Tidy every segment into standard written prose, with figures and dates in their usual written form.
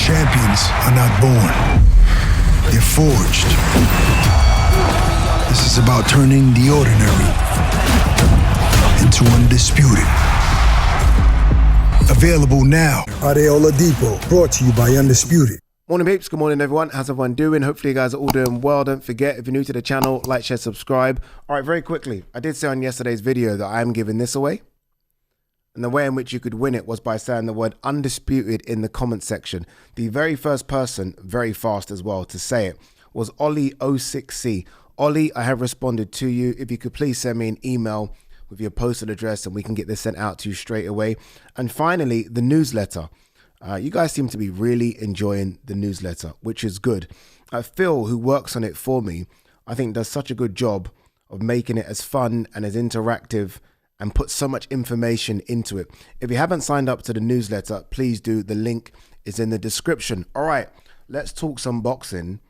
Champions are not born. They're forged. This is about turning the ordinary into undisputed. Available now. Ade Oladipo, brought to you by Undisputed. Morning peeps, good morning everyone. How's everyone doing? Hopefully you guys are all doing well. Don't forget, if you're new to the channel, like, share, subscribe. All right, very quickly, I did say on yesterday's video that I am giving this away. And the way in which you could win it was by saying the word undisputed in the comment section. The very first person, very fast as well, to say it was Ollie06C. Ollie, I have responded to you. If you could please send me an email with your postal address and we can get this sent out to you straight away. And finally, the newsletter. You guys seem to be really enjoying the newsletter, which is good. Phil, who works on it for me, I think does such a good job of making it as fun and as interactive and put so much information into it. If you haven't signed up to the newsletter, please do. The link is in the description. All right, let's talk some boxing,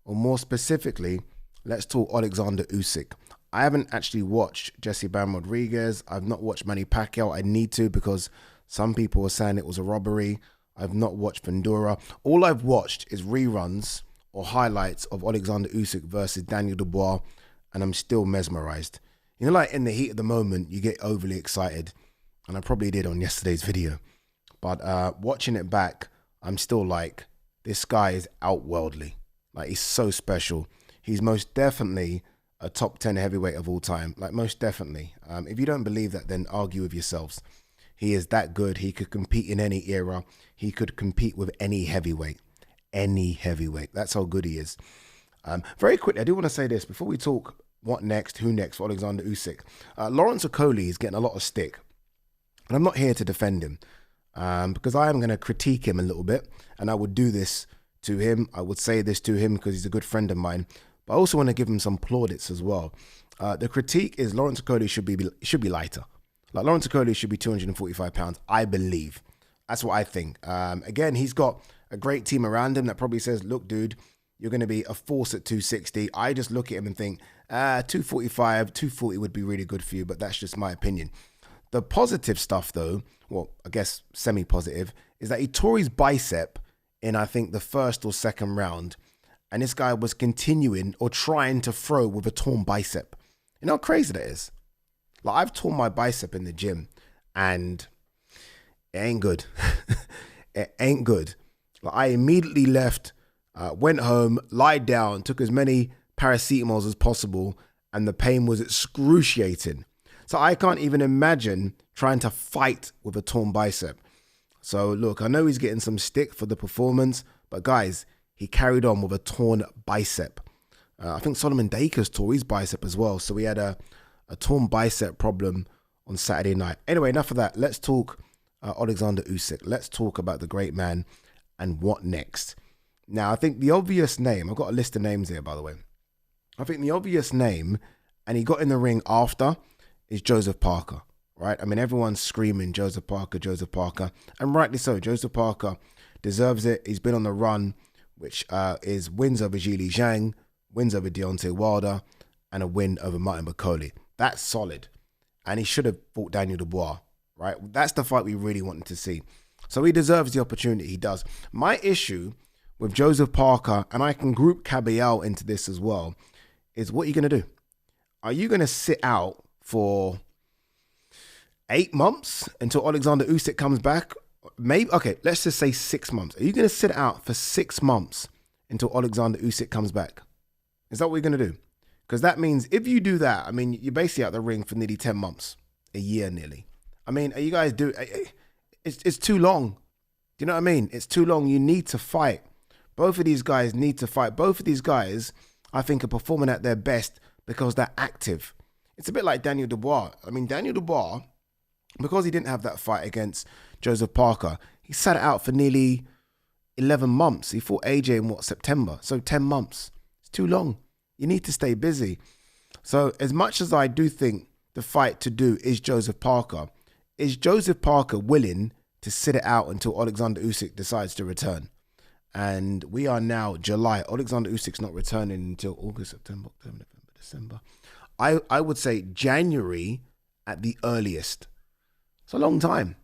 or more specifically, let's talk Oleksandr Usyk. I haven't actually watched Jesse Bam Rodriguez. I've not watched Manny Pacquiao. I need to, because some people were saying it was a robbery. I've not watched Fundora. All I've watched is reruns or highlights of Oleksandr Usyk versus Daniel Dubois, and I'm still mesmerized. You know, like in the heat of the moment, you get overly excited. And I probably did on yesterday's video. But watching it back, I'm still like, this guy is outworldly. Like, he's so special. He's most definitely a top 10 heavyweight of all time. Like, most definitely. If you don't believe that, then argue with yourselves. He is that good. He could compete in any era. He could compete with any heavyweight. Any heavyweight. That's how good he is. Very quickly, I do want to say this before we talk what next, who next for Oleksandr Usyk. Lawrence Okolie is getting a lot of stick. And I'm not here to defend him because I am going to critique him a little bit. And I would do this to him. I would say this to him because he's a good friend of mine. But I also want to give him some plaudits as well. The critique is Lawrence Okolie should be lighter. Like, Lawrence Okolie should be 245 pounds, I believe. That's what I think. Again, he's got a great team around him that probably says, look, dude, you're going to be a force at 260. I just look at him and think, 245, 240 would be really good for you, but that's just my opinion. The positive stuff, though, well, I guess semi-positive, is that he tore his bicep in, I think, the first or second round, and this guy was continuing or trying to throw with a torn bicep. You know how crazy that is? Like, I've torn my bicep in the gym, and it ain't good. It ain't good. Like, I immediately left, went home, lied down, took as many paracetamols as possible, and the pain was excruciating. So I can't even imagine trying to fight with a torn bicep. So look, I know he's getting some stick for the performance, but guys, he carried on with a torn bicep. I think Solomon Dakers tore his bicep as well. So we had a torn bicep problem on Saturday night. Anyway, enough of that. Let's talk Oleksandr Usyk. Let's talk about the great man and what next. Now, I think the obvious name, I've got a list of names here, by the way. I think the obvious name, and he got in the ring after, is Joseph Parker, right? I mean, everyone's screaming Joseph Parker, and rightly so. Joseph Parker deserves it. He's been on the run, which is wins over Zhili Zhang, wins over Deontay Wilder, and a win over Martin Okolie. That's solid. And he should have fought Daniel Dubois, right? That's the fight we really wanted to see. So he deserves the opportunity. He does. My issue with Joseph Parker, and I can group Cabial into this as well, is what are you going to do? Are you going to sit out for 8 months until Oleksandr Usyk comes back? Maybe, okay, let's just say 6 months. Are you going to sit out for 6 months until Oleksandr Usyk comes back? Is that what you're going to do? Because that means if you do that, I mean, you're basically out the ring for nearly 10 months, a year nearly. I mean, are you guys it's too long. Do you know what I mean? It's too long. You need to fight. Both of these guys need to fight. Both of these guys, I think, are performing at their best because they're active. It's a bit like Daniel Dubois. I mean, Daniel Dubois, because he didn't have that fight against Joseph Parker, he sat out for nearly 11 months. He fought AJ in September? So 10 months. It's too long. You need to stay busy. So as much as I do think the fight to do is Joseph Parker willing to sit it out until Oleksandr Usyk decides to return? And we are now July. Oleksandr Usyk's not returning until August, September, October, November, December. I would say January at the earliest. It's a long time.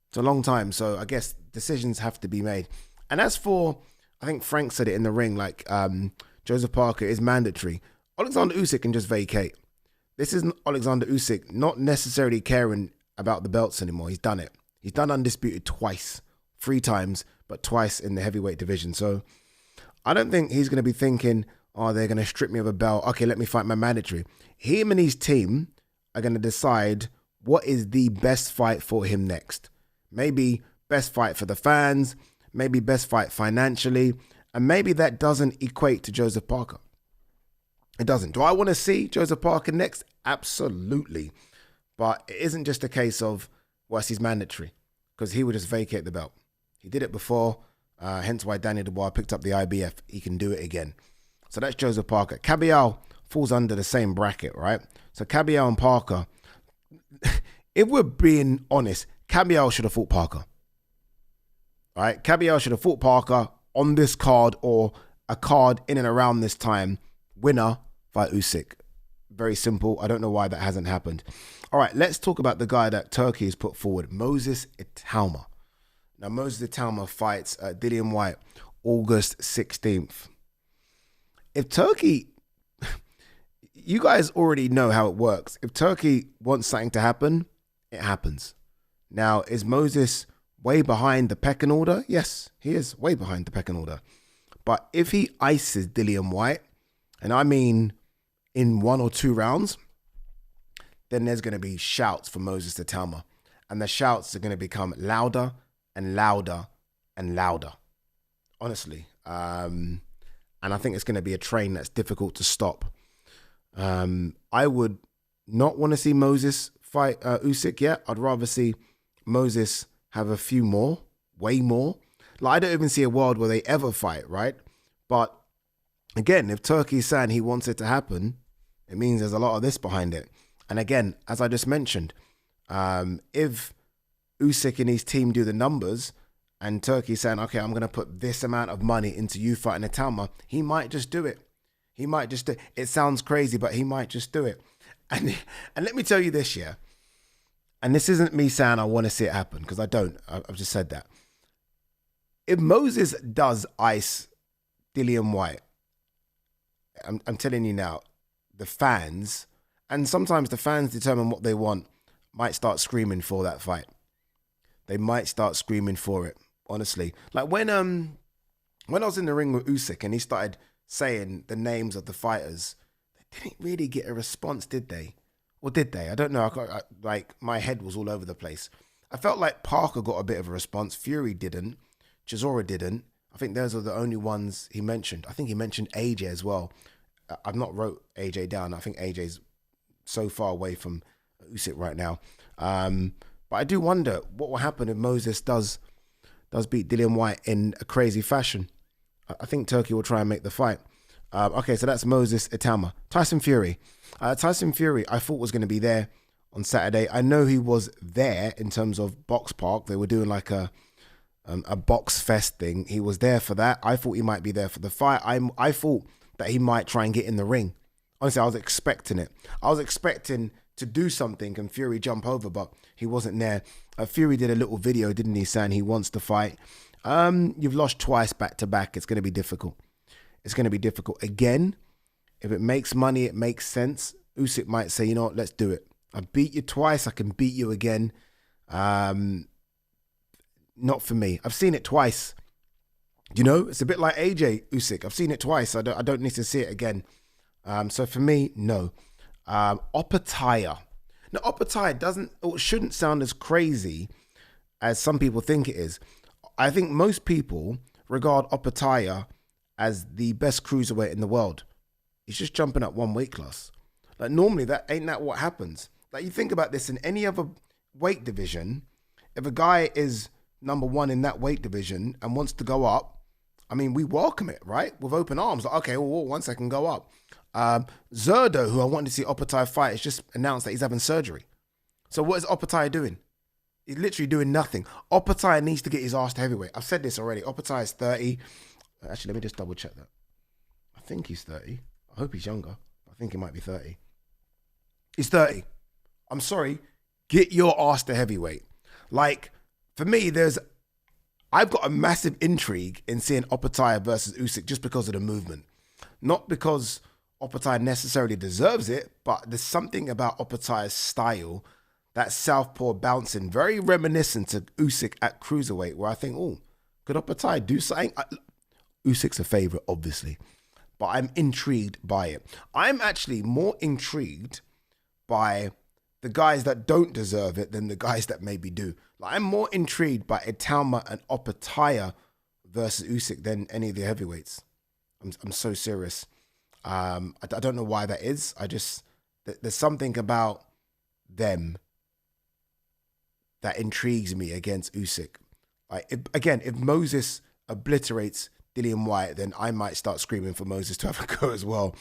It's a long time. So I guess decisions have to be made. And as for, I think Frank said it in the ring, like Joseph Parker is mandatory. Oleksandr Usyk can just vacate. This isn't Oleksandr Usyk not necessarily caring about the belts anymore. He's done it. He's done Undisputed twice, 3 times, but twice in the heavyweight division. So I don't think he's going to be thinking, oh, they're going to strip me of a belt. Okay, let me fight my mandatory. Him and his team are going to decide what is the best fight for him next. Maybe best fight for the fans, maybe best fight financially, and maybe that doesn't equate to Joseph Parker. It doesn't. Do I want to see Joseph Parker next? Absolutely. But it isn't just a case of, well, he's mandatory, because he would just vacate the belt. He did it before, hence why Daniel Dubois picked up the IBF. He can do it again. So that's Joseph Parker. Kabial falls under the same bracket, right? So Kabial and Parker, if we're being honest, Kabial should have fought Parker. All right? Kabial should have fought Parker on this card or a card in and around this time. Winner by Usyk. Very simple. I don't know why that hasn't happened. All right, let's talk about the guy that Turkey has put forward, Moses Itauma. Now, Moses Itauma fights Dillian Whyte August 16th. If Turkey, you guys already know how it works. If Turkey wants something to happen, it happens. Now, is Moses way behind the pecking order? Yes, he is way behind the pecking order. But if he ices Dillian Whyte, and I mean in 1 or 2 rounds, then there's going to be shouts for Moses Itauma. And the shouts are going to become louder and louder and louder. Honestly. And I think it's going to be a train that's difficult to stop. I would not want to see Moses fight Usyk yet. I'd rather see Moses have a few more, way more. Like, I don't even see a world where they ever fight, right? But again, if Turkey's saying he wants it to happen, it means there's a lot of this behind it. And again, as I just mentioned, if Usyk and his team do the numbers and Turkey's saying, okay, I'm going to put this amount of money into you fighting Itauma, he might just do it. He might just do it. It sounds crazy, but he might just do it. And let me tell you this, yeah. And this isn't me saying I want to see it happen, because I don't. I've just said that. If Moses does ice Dillian Whyte, I'm telling you now, the fans, and sometimes the fans determine what they want, might start screaming for that fight. They might start screaming for it, honestly. Like when I was in the ring with Usyk and he started saying the names of the fighters, they didn't really get a response, did they? Or did they? I don't know. Like, my head was all over the place. I felt like Parker got a bit of a response. Fury didn't. Chisora didn't. I think those are the only ones he mentioned. I think he mentioned AJ as well. I've not wrote AJ down. I think AJ's so far away from Usyk right now. But I do wonder what will happen if Moses does beat Dillian Whyte in a crazy fashion. I think Turkey will try and make the fight. Okay, so that's Moses Itauma. Tyson Fury. Tyson Fury, I thought was going to be there on Saturday. I know he was there in terms of Box Park. They were doing like a box fest thing. He was there for that. I thought he might be there for the fight. I thought that he might try and get in the ring. Honestly, I was expecting it. I was expecting to do something and Fury jump over, but he wasn't there. Fury did a little video, didn't he, saying he wants to fight. You've lost twice back to back. It's going to be difficult. It's going to be difficult. Again, if it makes money, it makes sense. Usyk might say, you know what, let's do it. I beat you twice. I can beat you again. Not for me. I've seen it twice. You know, it's a bit like AJ Usyk. I've seen it twice. I don't need to see it again. So for me, no. Opetaya. Now, Opetaya shouldn't sound as crazy as some people think it is. I think most people regard Opetaya as the best cruiserweight in the world. He's just jumping up 1 weight class. Like, normally that ain't what happens. Like, you think about this in any other weight division, if a guy is number 1 in that weight division and wants to go up, I mean, we welcome it, right? With open arms. Like, okay, well, once I can go up. Zerdo, who I wanted to see Opetaya fight, has just announced that he's having surgery. So what is Opetaya doing? He's literally doing nothing. Opetaya needs to get his ass to heavyweight. I've said this already. Opetaya is 30. Actually, let me just double check that. I think he's 30. I hope he's younger. I think he might be 30. He's 30. I'm sorry. Get your ass to heavyweight. Like, for me, there's I've got a massive intrigue in seeing Opetaya versus Usyk just because of the movement. Not because Opetaya necessarily deserves it, but there's something about Opetaya's style, that southpaw bouncing, very reminiscent to Usyk at cruiserweight, where I think, oh, could Opetaya do something? Usyk's a favourite, obviously, but I'm intrigued by it. I'm actually more intrigued by the guys that don't deserve it than the guys that maybe do. Like, I'm more intrigued by Itauma and Opetaya versus Usyk than any of the heavyweights. I'm so serious. I don't know why that is. There's something about them that intrigues me against Usyk. Like, if Moses obliterates Dillian Whyte, then I might start screaming for Moses to have a go as well.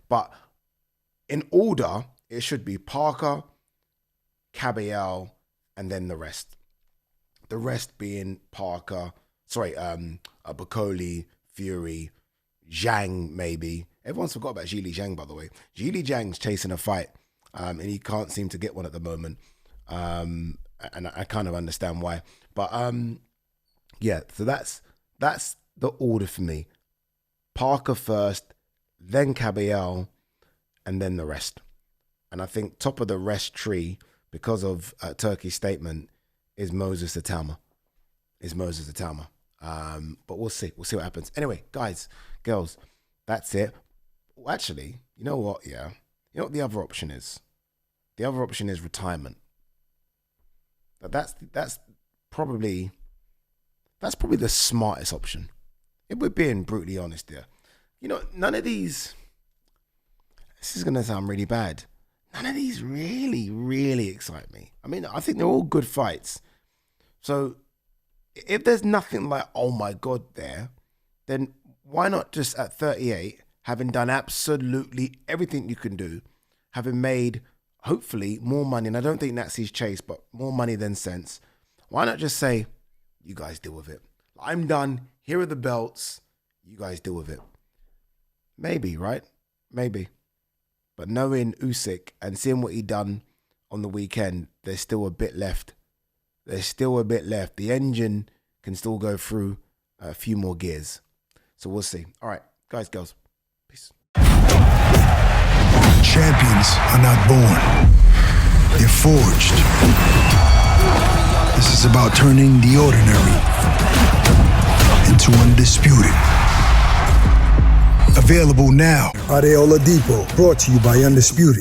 But in order, it should be Parker, Caballero, and then the rest. The rest being Parker, Okolie, Fury, Zhang maybe. Everyone's forgot about Zhili Zhang, by the way. Zhili Zhang's chasing a fight, and he can't seem to get one at the moment. And I kind of understand why. But yeah, so that's the order for me. Parker first, then Caballero, and then the rest. And I think top of the rest tree, because of Turkey's statement, is Moses Itauma. But we'll see. We'll see what happens. Anyway, guys, girls, that's it. Actually, you know what? Yeah. You know what the other option is? The other option is retirement. But that's probably the smartest option. If we're being brutally honest here. You know, none of these, this is going to sound really bad, none of these really, really excite me. I mean, I think they're all good fights. So if there's nothing like, oh my God, there, then why not just at 38, having done absolutely everything you can do, having made hopefully more money, and I don't think that's his chase, but more money than sense, why not just say, you guys deal with it. I'm done. Here are the belts. You guys deal with it. Maybe, right? Maybe. But knowing Usyk and seeing what he done on the weekend, there's still a bit left. The engine can still go through a few more gears. So we'll see. All right, guys, girls. Peace. Champions are not born. They're forged. This is about turning the ordinary into undisputed. Available now. Ade Gman, brought to you by Undisputed.